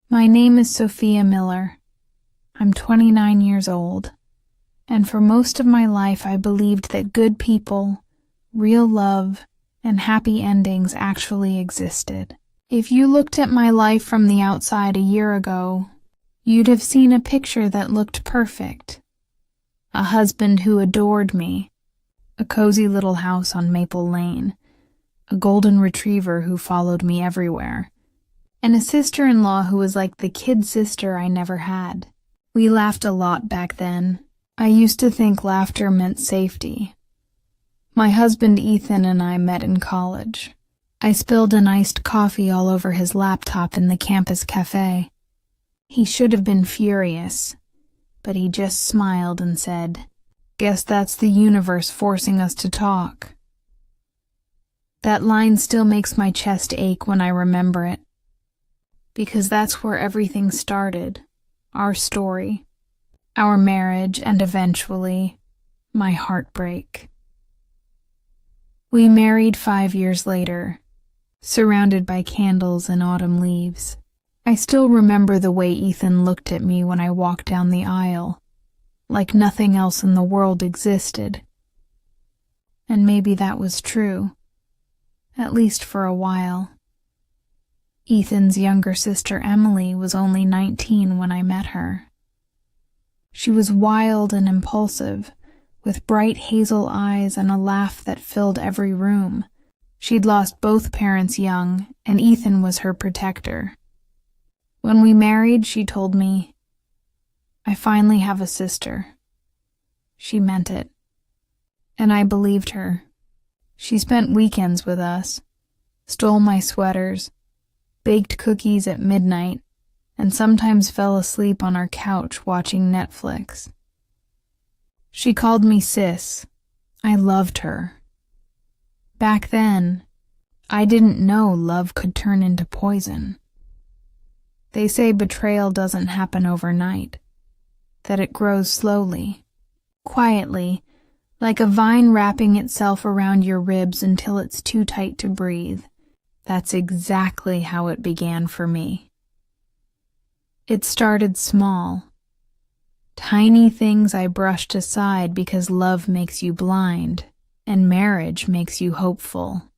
My name is Sophia Miller. I'm 29 years old, and for most of my life I believed that good people, real love, and happy endings actually existed. If you looked at my life from the outside a year ago, you'd have seen a picture that looked perfect. A husband who adored me, a cozy little house on Maple Lane, a golden retriever who followed me everywhere, and a sister-in-law who was like the kid sister I never had. We laughed a lot back then. I used to think laughter meant safety. My husband Ethan and I met in college. I spilled an iced coffee all over his laptop in the campus cafe. He should have been furious, but he just smiled and said, "Guess that's the universe forcing us to talk." That line still makes my chest ache when I remember it, because that's where everything started, our story, our marriage, and eventually, my heartbreak. We married 5 years later, surrounded by candles and autumn leaves. I still remember the way Ethan looked at me when I walked down the aisle, like nothing else in the world existed. And maybe that was true, at least for a while. Ethan's younger sister Emily was only 19 when I met her. She was wild and impulsive, with bright hazel eyes and a laugh that filled every room. She'd lost both parents young, and Ethan was her protector. When we married, she told me, "I finally have a sister." She meant it, and I believed her. She spent weekends with us, stole my sweaters, baked cookies at midnight, and sometimes fell asleep on our couch watching Netflix. She called me sis. I loved her. Back then, I didn't know love could turn into poison. They say betrayal doesn't happen overnight, that it grows slowly, quietly, like a vine wrapping itself around your ribs until it's too tight to breathe. That's exactly how it began for me. It started small. Tiny things I brushed aside because love makes you blind, and marriage makes you hopeful.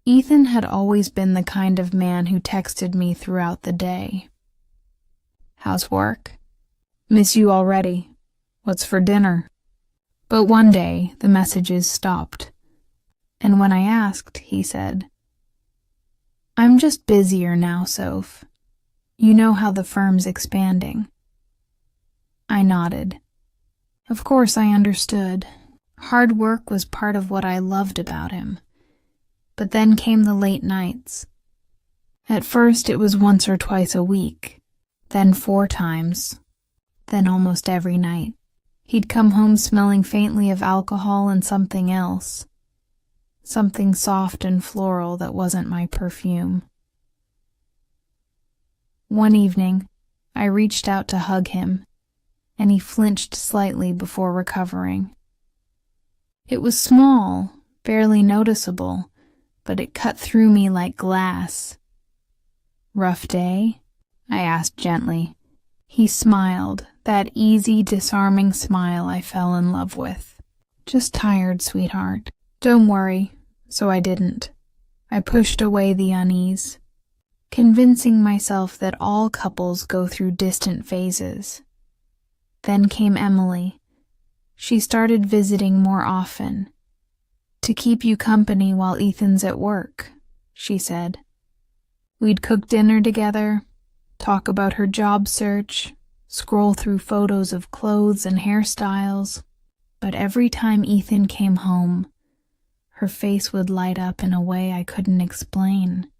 Ethan had always been the kind of man who texted me throughout the day. "How's work? Miss you already. What's for dinner?" But one day, the messages stopped. And when I asked, he said, "I'm just busier now, Soph. You know how the firm's expanding." I nodded. Of course I understood. Hard work was part of what I loved about him. But then came the late nights. At first it was once or twice a week, then 4 times, then almost every night. He'd come home smelling faintly of alcohol and something else, something soft and floral that wasn't my perfume. One evening, I reached out to hug him, and he flinched slightly before recovering. It was small, barely noticeable, but it cut through me like glass. "Rough day?" I asked gently. He smiled, that easy, disarming smile I fell in love with. "Just tired, sweetheart." "Don't worry." So I didn't. I pushed away the unease, convincing myself that all couples go through distant phases. Then came Emily. She started visiting more often. "To keep you company while Ethan's at work," she said. We'd cook dinner together, talk about her job search, scroll through photos of clothes and hairstyles. But every time Ethan came home, her face would light up in a way I couldn't explain.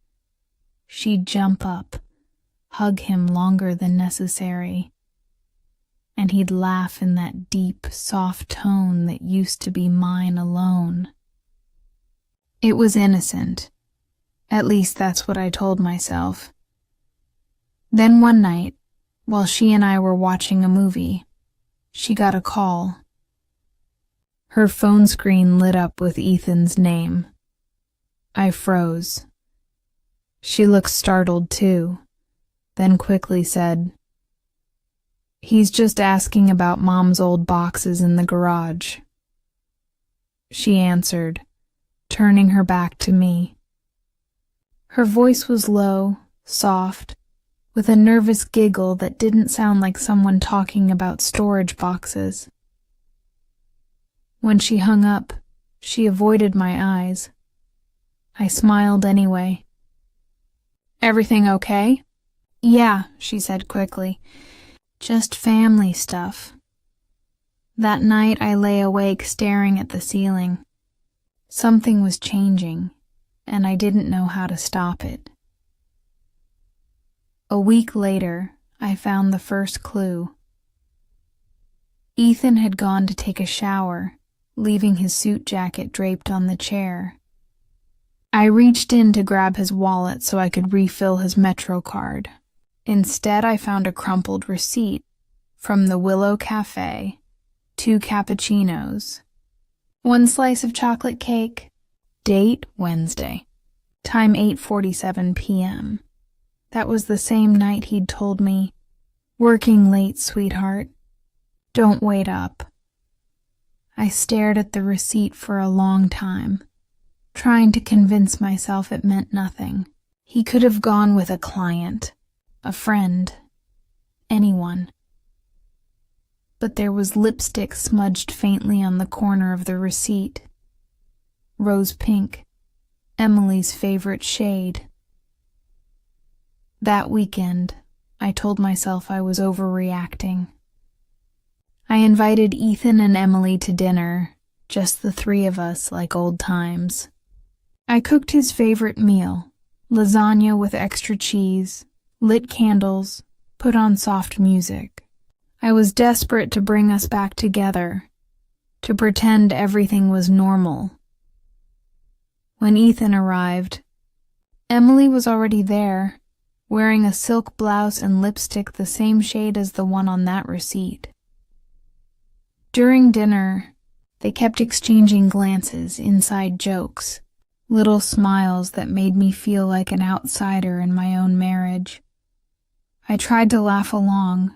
She'd jump up, hug him longer than necessary, and he'd laugh in that deep, soft tone that used to be mine alone. It was innocent. At least that's what I told myself. Then one night, while she and I were watching a movie, she got a call. Her phone screen lit up with Ethan's name. I froze. She looked startled too, then quickly said, "He's just asking about Mom's old boxes in the garage." She answered, turning her back to me. Her voice was low, soft, with a nervous giggle that didn't sound like someone talking about storage boxes. When she hung up, she avoided my eyes. I smiled anyway. "Everything okay?" "Yeah," she said quickly. "Just family stuff." That night I lay awake staring at the ceiling. Something was changing, and I didn't know how to stop it. A week later, I found the first clue. Ethan had gone to take a shower, leaving his suit jacket draped on the chair. I reached in to grab his wallet so I could refill his Metro card. Instead, I found a crumpled receipt from the Willow Cafe, 2 cappuccinos, 1 slice of chocolate cake, date Wednesday, time 8:47 p.m. That was the same night he'd told me, "Working late, sweetheart. Don't wait up." I stared at the receipt for a long time, trying to convince myself it meant nothing. He could have gone with a client, a friend, anyone. But there was lipstick smudged faintly on the corner of the receipt. Rose pink, Emily's favorite shade. That weekend, I told myself I was overreacting. I invited Ethan and Emily to dinner, just the 3 of us like old times. I cooked his favorite meal, lasagna with extra cheese, lit candles, put on soft music. I was desperate to bring us back together, to pretend everything was normal. When Ethan arrived, Emily was already there, wearing a silk blouse and lipstick the same shade as the one on that receipt. During dinner, they kept exchanging glances, inside jokes, little smiles that made me feel like an outsider in my own marriage. I tried to laugh along,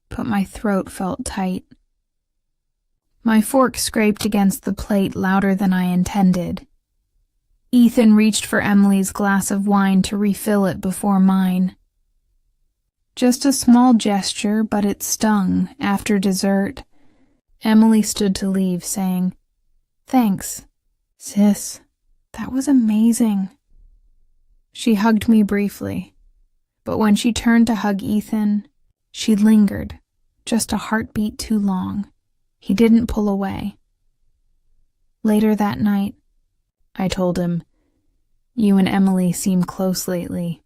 but my throat felt tight. My fork scraped against the plate louder than I intended. Ethan reached for Emily's glass of wine to refill it before mine. Just a small gesture, but it stung. After dessert, Emily stood to leave, saying, "Thanks, sis. That was amazing." She hugged me briefly, but when she turned to hug Ethan, she lingered, just a heartbeat too long. He didn't pull away. Later that night, I told him, "You and Emily seem close lately."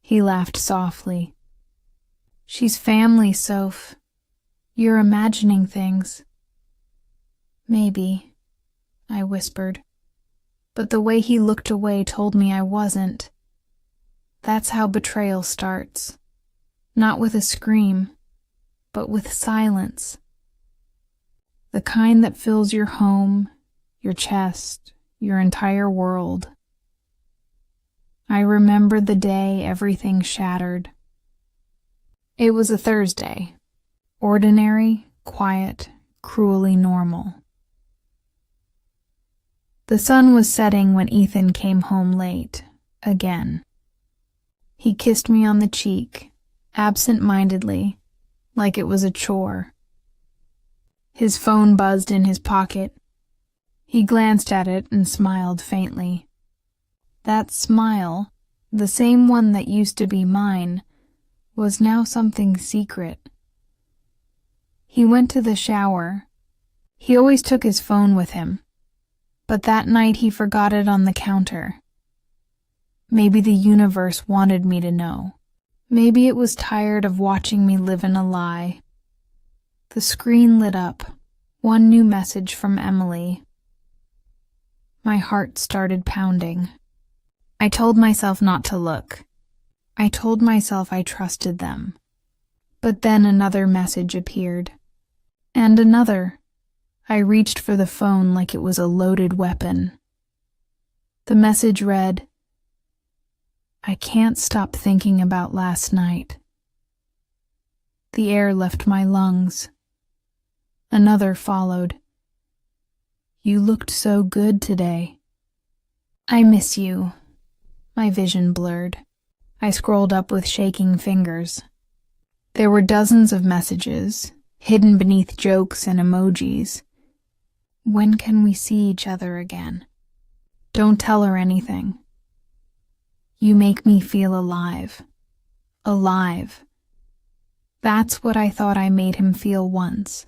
He laughed softly. "She's family, Soph. You're imagining things." "Maybe," I whispered, but the way he looked away told me I wasn't. That's how betrayal starts. Not with a scream, but with silence. The kind that fills your home, your chest, your entire world. I remember the day everything shattered. It was a Thursday. Ordinary, quiet, cruelly normal. The sun was setting when Ethan came home late, again. He kissed me on the cheek, absent-mindedly, like it was a chore. His phone buzzed in his pocket. He glanced at it and smiled faintly. That smile, the same one that used to be mine, was now something secret. He went to the shower. He always took his phone with him, but that night he forgot it on the counter. Maybe the universe wanted me to know. Maybe it was tired of watching me live in a lie. The screen lit up, one new message from Emily. My heart started pounding. I told myself not to look. I told myself I trusted them. But then another message appeared. And another. I reached for the phone like it was a loaded weapon. The message read, I can't stop thinking about last night. The air left my lungs. Another followed. You looked so good today. I miss you. My vision blurred. I scrolled up with shaking fingers. There were dozens of messages, hidden beneath jokes and emojis. When can we see each other again? Don't tell her anything. You make me feel alive. Alive. That's what I thought I made him feel once.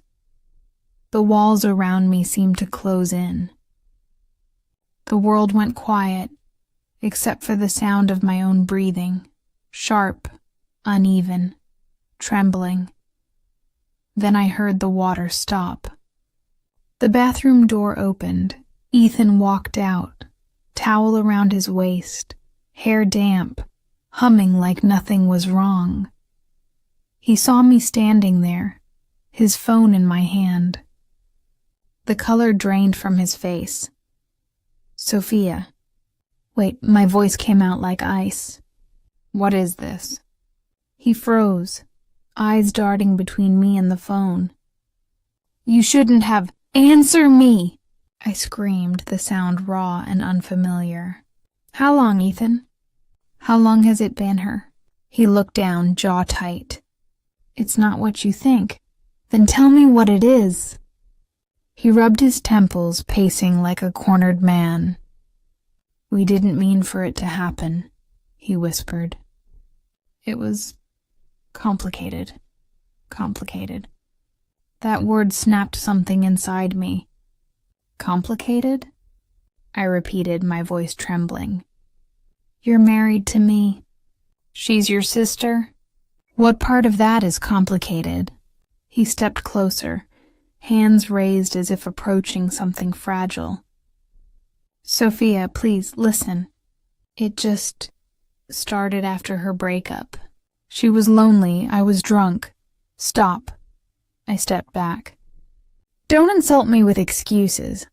The walls around me seemed to close in. The world went quiet, except for the sound of my own breathing, sharp, uneven, trembling. Then I heard the water stop. The bathroom door opened. Ethan walked out, towel around his waist, hair damp, humming like nothing was wrong. He saw me standing there, his phone in my hand. The color drained from his face. Sophia. Wait, my voice came out like ice. What is this? He froze, eyes darting between me and the phone. You shouldn't have. Answer me! I screamed, the sound raw and unfamiliar. How long, Ethan? How long has it been her? He looked down, jaw tight. It's not what you think. Then tell me what it is. He rubbed his temples, pacing like a cornered man. We didn't mean for it to happen, he whispered. It was complicated. Complicated. That word snapped something inside me. Complicated? I repeated, my voice trembling. You're married to me. She's your sister? What part of that is complicated? He stepped closer, hands raised as if approaching something fragile. Sophia, please, listen. It just started after her breakup. She was lonely, I was drunk. Stop. I stepped back. Don't insult me with excuses.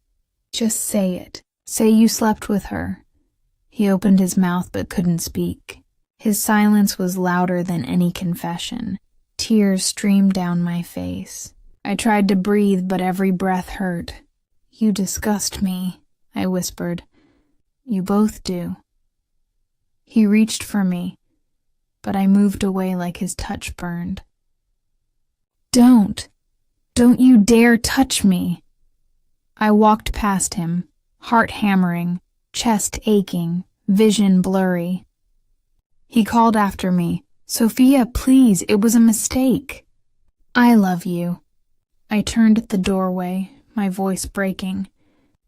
Just say it. Say you slept with her. He opened his mouth but couldn't speak. His silence was louder than any confession. Tears streamed down my face. I tried to breathe, but every breath hurt. You disgust me, I whispered. You both do. He reached for me, but I moved away like his touch burned. Don't you dare touch me. I walked past him, heart hammering, chest aching, vision blurry. He called after me, Sophia, please, it was a mistake. I love you. I turned at the doorway, my voice breaking.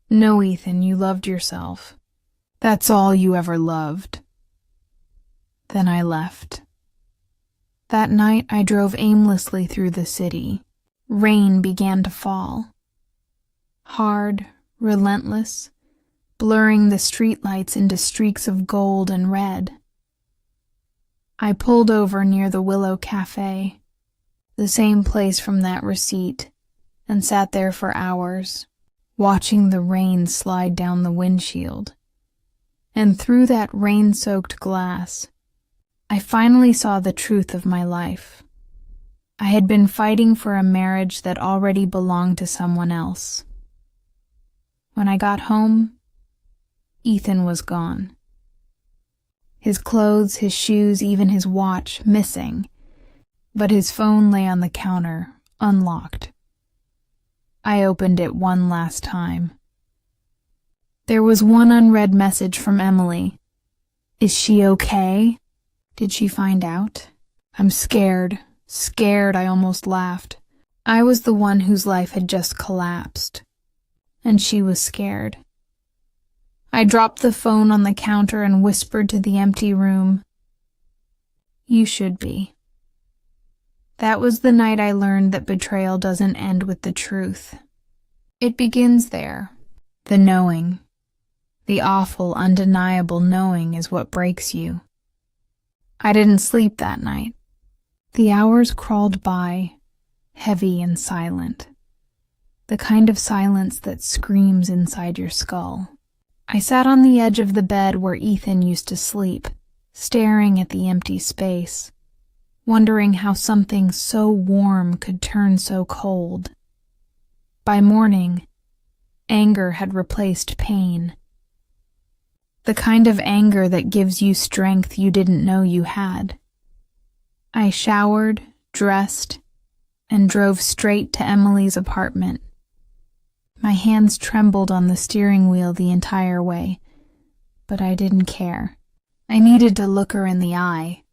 No, Ethan, you loved yourself. That's all you ever loved. Then I left. That night I drove aimlessly through the city. Rain began to fall. Hard, relentless, blurring the streetlights into streaks of gold and red. I pulled over near the Willow Cafe, the same place from that receipt, and sat there for hours, watching the rain slide down the windshield. And through that rain-soaked glass, I finally saw the truth of my life. I had been fighting for a marriage that already belonged to someone else. When I got home, Ethan was gone. His clothes, his shoes, even his watch, missing, but his phone lay on the counter, unlocked. I opened it one last time. There was one unread message from Emily. Is she okay? Did she find out? I'm scared. Scared, I almost laughed. I was the one whose life had just collapsed. And she was scared. I dropped the phone on the counter and whispered to the empty room. You should be. That was the night I learned that betrayal doesn't end with the truth. It begins there. The knowing. The awful, undeniable knowing is what breaks you. I didn't sleep that night. The hours crawled by, heavy and silent. The kind of silence that screams inside your skull. I sat on the edge of the bed where Ethan used to sleep, staring at the empty space, wondering how something so warm could turn so cold. By morning, anger had replaced pain. The kind of anger that gives you strength you didn't know you had. I showered, dressed, and drove straight to Emily's apartment. My hands trembled on the steering wheel the entire way, but I didn't care. I needed to look her in the eye.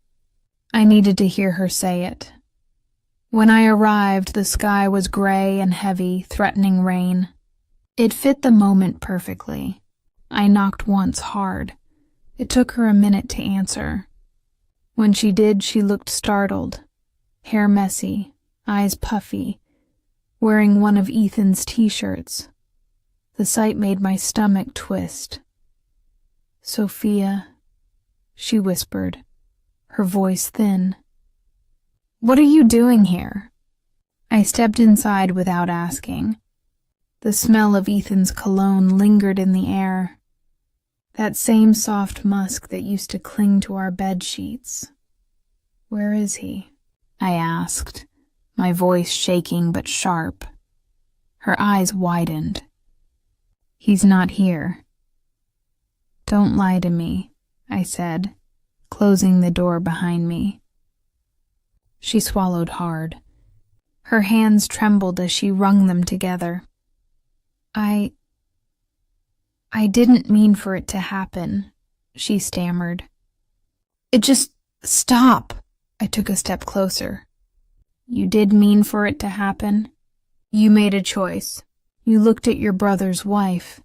I needed to hear her say it. When I arrived, the sky was gray and heavy, threatening rain. It fit the moment perfectly. I knocked once hard. It took her a minute to answer. When she did, she looked startled, hair messy, eyes puffy, wearing one of Ethan's t-shirts. The sight made my stomach twist. "Sophia," she whispered, her voice thin. "What are you doing here?" I stepped inside without asking. The smell of Ethan's cologne lingered in the air. That same soft musk that used to cling to our bed sheets. "Where is he?" I asked, my voice shaking but sharp. Her eyes widened. "He's not here." "Don't lie to me," I said, closing the door behind me. She swallowed hard. Her hands trembled as she wrung them together. I didn't mean for it to happen," she stammered. Stop." I took a step closer. "You did mean for it to happen? You made a choice. You looked at your brother's wife,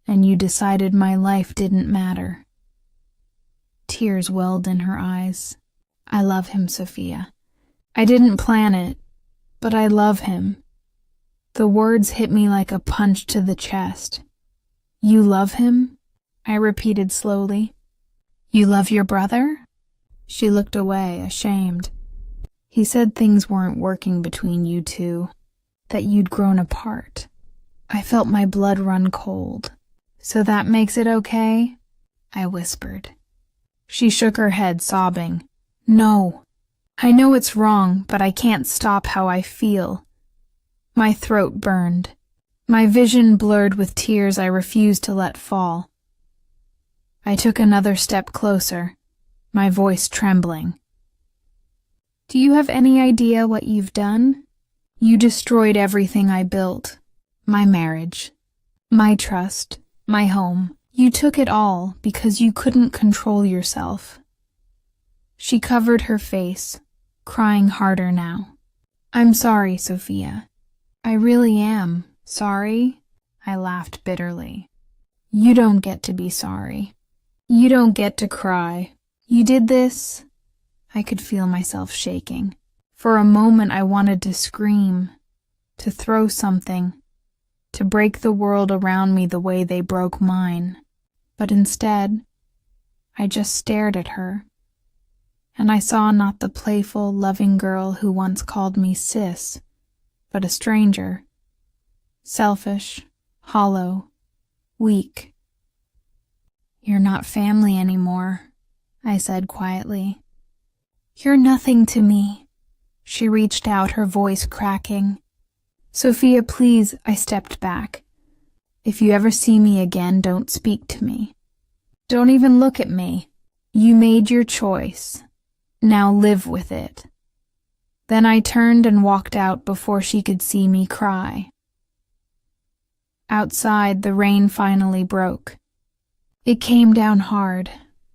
and you decided my life didn't matter." Tears welled in her eyes. "I love him, Sophia. I didn't plan it, but I love him." The words hit me like a punch to the chest. "You love him?" I repeated slowly. "You love your brother?" She looked away, ashamed. "He said things weren't working between you two, that you'd grown apart." I felt my blood run cold. "So that makes it okay?" I whispered. She shook her head, sobbing. "No. I know it's wrong, but I can't stop how I feel." My throat burned. My vision blurred with tears I refused to let fall. I took another step closer, my voice trembling. "Do you have any idea what you've done? You destroyed everything I built. My marriage, my trust, my home. You took it all because you couldn't control yourself." She covered her face, crying harder now. "I'm sorry, Sophia. I really am sorry." I laughed bitterly. "You don't get to be sorry. You don't get to cry. You did this." I could feel myself shaking. For a moment I wanted to scream, to throw something, to break the world around me the way they broke mine. But instead, I just stared at her, and I saw not the playful, loving girl who once called me sis, but a stranger. Selfish, hollow, weak. "You're not family anymore," I said quietly. "You're nothing to me." She reached out, her voice cracking. "Sophia, please," I stepped back. "If you ever see me again, don't speak to me. Don't even look at me. You made your choice. Now live with it." Then I turned and walked out before she could see me cry. Outside, the rain finally broke. It came down hard,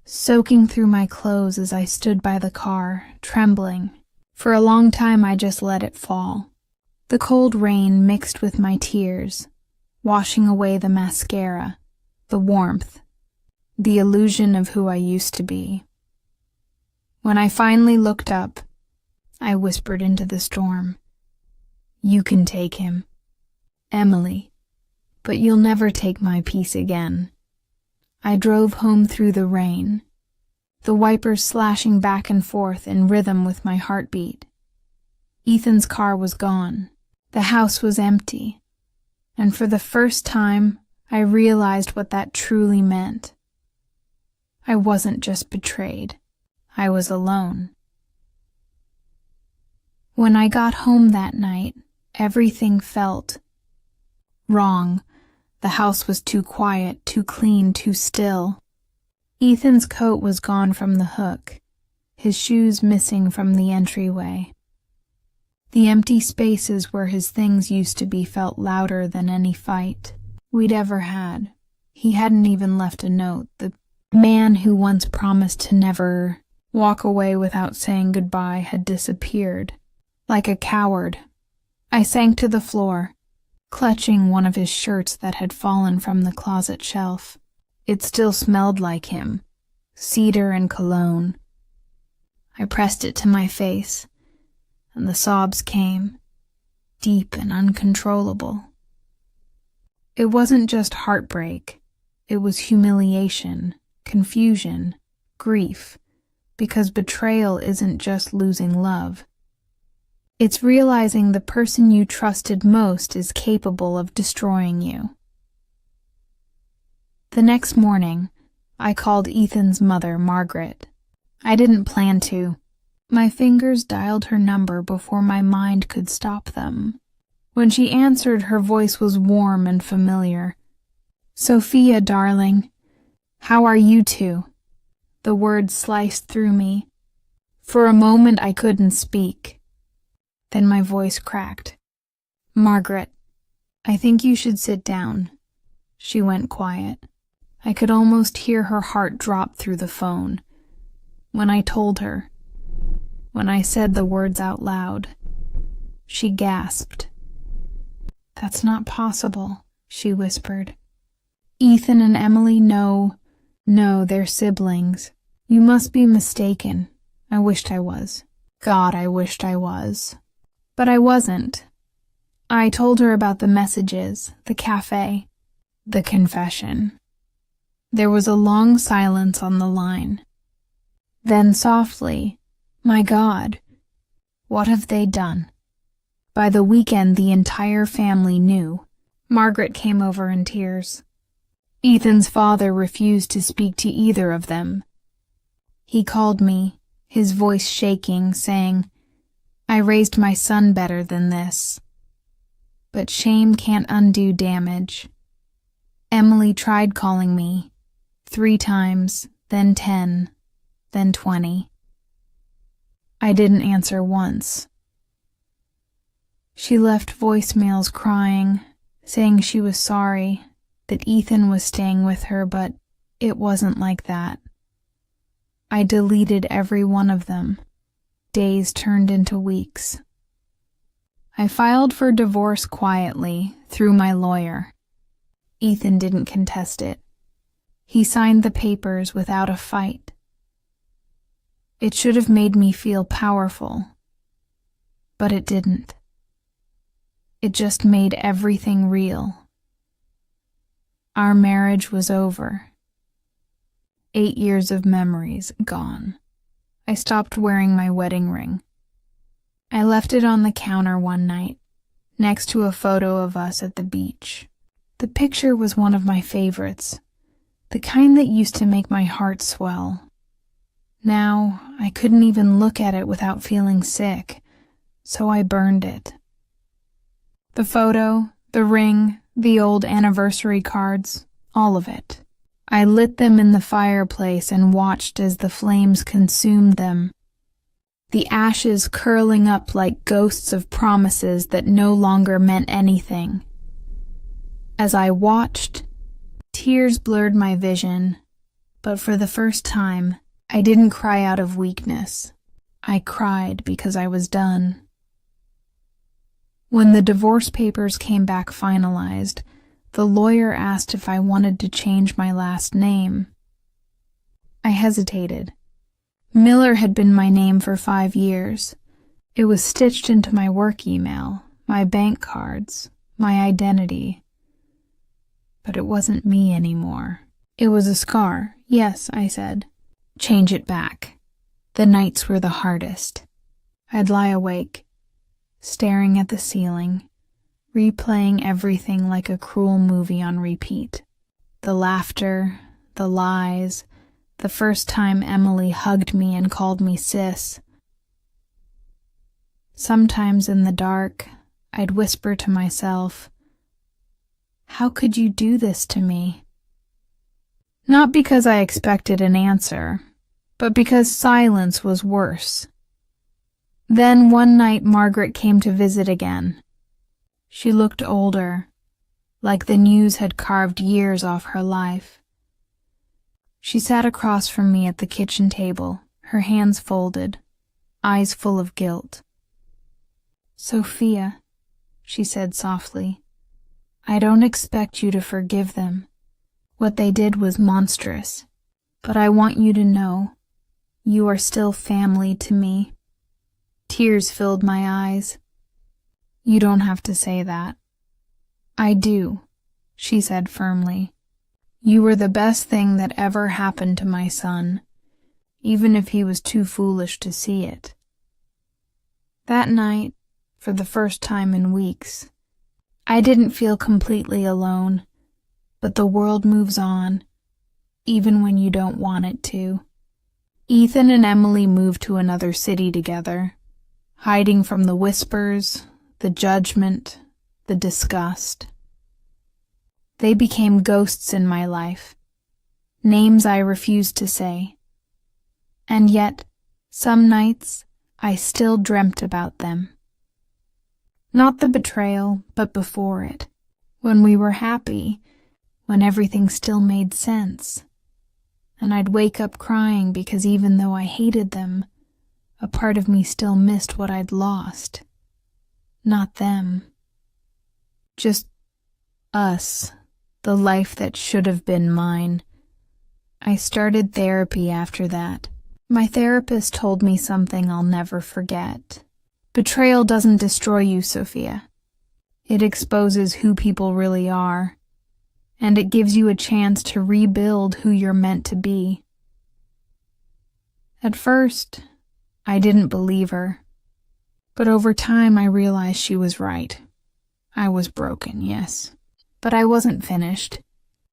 soaking through my clothes as I stood by the car, trembling. For a long time I just let it fall. The cold rain mixed with my tears, washing away the mascara, the warmth, the illusion of who I used to be. When I finally looked up, I whispered into the storm, "You can take him, Emily, but you'll never take my peace again." I drove home through the rain, the wipers slashing back and forth in rhythm with my heartbeat. Ethan's car was gone. The house was empty. And for the first time, I realized what that truly meant. I wasn't just betrayed. I was alone. When I got home that night, everything felt wrong. The house was too quiet, too clean, too still. Ethan's coat was gone from the hook, his shoes missing from the entryway. The empty spaces where his things used to be felt louder than any fight we'd ever had. He hadn't even left a note. The man who once promised to never walk away without saying goodbye had disappeared. Like a coward, I sank to the floor, clutching one of his shirts that had fallen from the closet shelf. It still smelled like him, cedar and cologne. I pressed it to my face, and the sobs came, deep and uncontrollable. It wasn't just heartbreak. It was humiliation, confusion, grief, because betrayal isn't just losing love. It's realizing the person you trusted most is capable of destroying you. The next morning, I called Ethan's mother, Margaret. I didn't plan to. My fingers dialed her number before my mind could stop them. When she answered, her voice was warm and familiar. "Sophia, darling, how are you two?" The words sliced through me. For a moment I couldn't speak. Then my voice cracked. "Margaret, I think you should sit down." She went quiet. I could almost hear her heart drop through the phone. When I told her, when I said the words out loud, she gasped. "That's not possible," she whispered. "Ethan and Emily, no, they're siblings. You must be mistaken. I wished I was. God, I wished I was." But I wasn't. I told her about the messages, the cafe, the confession. There was a long silence on the line. Then softly, "My God, what have they done?" By the weekend, the entire family knew. Margaret came over in tears. Ethan's father refused to speak to either of them. He called me, his voice shaking, saying, "I raised my son better than this." But shame can't undo damage. Emily tried calling me 3 times, then 10, then 20. I didn't answer once. She left voicemails crying, saying she was sorry, that Ethan was staying with her, but it wasn't like that. I deleted every one of them. Days turned into weeks. I filed for divorce quietly, through my lawyer. Ethan didn't contest it. He signed the papers without a fight. It should have made me feel powerful, but it didn't. It just made everything real. Our marriage was over. 8 years of memories gone. I stopped wearing my wedding ring. I left it on the counter one night, next to a photo of us at the beach. The picture was one of my favorites, the kind that used to make my heart swell. Now, I couldn't even look at it without feeling sick, so I burned it. The photo, the ring, the old anniversary cards, all of it. I lit them in the fireplace and watched as the flames consumed them, the ashes curling up like ghosts of promises that no longer meant anything. As I watched, tears blurred my vision, but for the first time, I didn't cry out of weakness. I cried because I was done. When the divorce papers came back finalized, the lawyer asked if I wanted to change my last name. I hesitated. Miller had been my name for 5 years. It was stitched into my work email, my bank cards, my identity. But it wasn't me anymore. It was a scar. "Yes," I said. "Change it back." The nights were the hardest. I'd lie awake, staring at the ceiling, replaying everything like a cruel movie on repeat. The laughter, the lies, the first time Emily hugged me and called me sis. Sometimes in the dark, I'd whisper to myself, "How could you do this to me?" Not because I expected an answer, but because silence was worse. Then one night Margaret came to visit again. She looked older, like the news had carved years off her life. She sat across from me at the kitchen table, her hands folded, eyes full of guilt. "Sophia," she said softly, "I don't expect you to forgive them. What they did was monstrous, but I want you to know you are still family to me." Tears filled my eyes. "You don't have to say that." "I do," she said firmly. "You were the best thing that ever happened to my son, even if he was too foolish to see it." That night, for the first time in weeks, I didn't feel completely alone, but the world moves on, even when you don't want it to. Ethan and Emily moved to another city together, hiding from the whispers, the judgment, the disgust. They became ghosts in my life, names I refused to say. And yet, some nights, I still dreamt about them. Not the betrayal, but before it, when we were happy, when everything still made sense. And I'd wake up crying because even though I hated them, a part of me still missed what I'd lost. Not them. Just us, the life that should have been mine. I started therapy after that. My therapist told me something I'll never forget. Betrayal doesn't destroy you, Sophia. It exposes who people really are, and it gives you a chance to rebuild who you're meant to be. At first, I didn't believe her, but over time I realized she was right. I was broken, yes, but I wasn't finished.